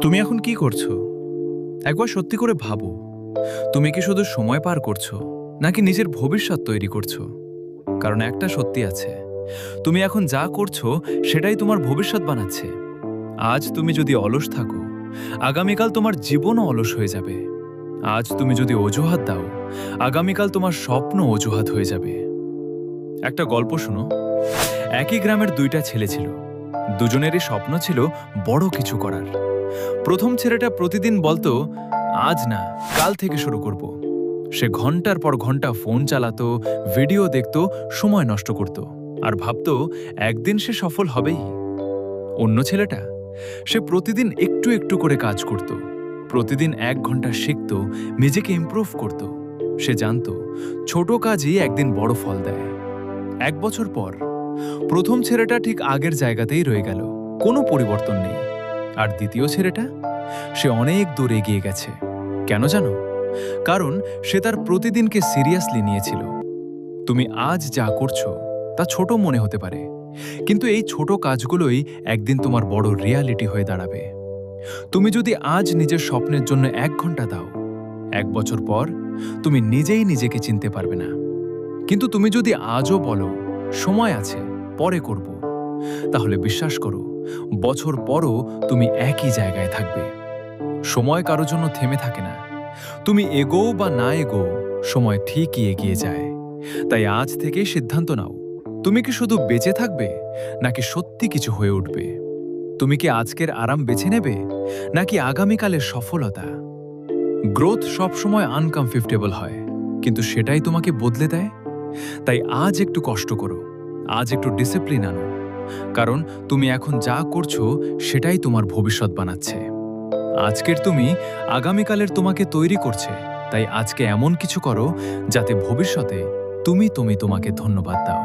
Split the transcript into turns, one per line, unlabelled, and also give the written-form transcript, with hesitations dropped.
তুমি এখন কি করছো? একবার সত্যি করে ভাবো, তুমি কি শুধু সময় পার করছো নাকি নিজের ভবিষ্যৎ তৈরি করছো? কারণ একটা সত্যি আছে, তুমি এখন যা করছো সেটাই তোমার ভবিষ্যৎ বানাচ্ছে। আজ তুমি যদি অলস থাকো, আগামীকাল তোমার জীবনও অলস হয়ে যাবে। আজ তুমি যদি অজুহাত দাও, আগামীকাল তোমার স্বপ্ন অজুহাত হয়ে যাবে। একটা গল্প শুনো। একই গ্রামের দুইটা ছেলে ছিল। দুজনেরই স্বপ্ন ছিল বড় কিছু করার। প্রথম ছেলেটা প্রতিদিন বলতো, আজ না, কাল থেকে শুরু করব। সে ঘন্টার পর ঘন্টা ফোন চালাতো, ভিডিও দেখতো, সময় নষ্ট করত আর ভাবতো একদিন সে সফল হবেই। অন্য ছেলেটা, সে প্রতিদিন একটু একটু করে কাজ করত, প্রতিদিন 1 ঘন্টা শিখত, নিজেকে ইমপ্রুভ করত। সে জানতো ছোট কাজই একদিন বড় ফল দেয়। 1 বছর পর প্রথম ছেলেটা ঠিক আগের জায়গাতেই রয়ে গেল, কোনো পরিবর্তন নেই। আর দ্বিতীয় ছেলেটা, সে অনেক দূর এগিয়ে গেছে। কেন জানো? কারণ সে তার প্রতিদিনকে সিরিয়াসলি নিয়েছিল। তুমি আজ যা করছো তা ছোট মনে হতে পারে, কিন্তু এই ছোট কাজগুলোই একদিন তোমার বড় রিয়ালিটি হয়ে দাঁড়াবে। তুমি যদি আজ নিজের স্বপ্নের জন্য 1 ঘন্টা দাও, 1 বছর পর তুমি নিজেই নিজেকে চিনতে পারবে না। কিন্তু তুমি যদি আজও বলো সময় আছে, পরে করব, তাহলে বিশ্বাস করো, বছর পরও তুমি একই জায়গায় থাকবে। সময় কারো জন্য থেমে থাকে না। তুমি এগোও বা না এগোও, সময় ঠিকই এগিয়ে যায়। তাই আজ থেকেই সিদ্ধান্ত নাও, তুমি কি শুধু বেঁচে থাকবে নাকি সত্যি কিছু হয়ে উঠবে? তুমি কি আজকের আরাম বেছে নেবে নাকি আগামীকালের সফলতা? গ্রোথ সবসময় আনকমফোর্টেবল হয়, কিন্তু সেটাই তোমাকে বদলে দেয়। তাই আজ একটু কষ্ট করো, আজ একটু ডিসিপ্লিন আনো, কারণ তুমি এখন যা করছো সেটাই তোমার ভবিষ্যৎ বানাচ্ছে। আজকের তুমি আগামীকালের তোমাকে তৈরি করছে। তাই আজকে এমন কিছু করো যাতে ভবিষ্যতে তুমি তোমাকে ধন্যবাদ দাও।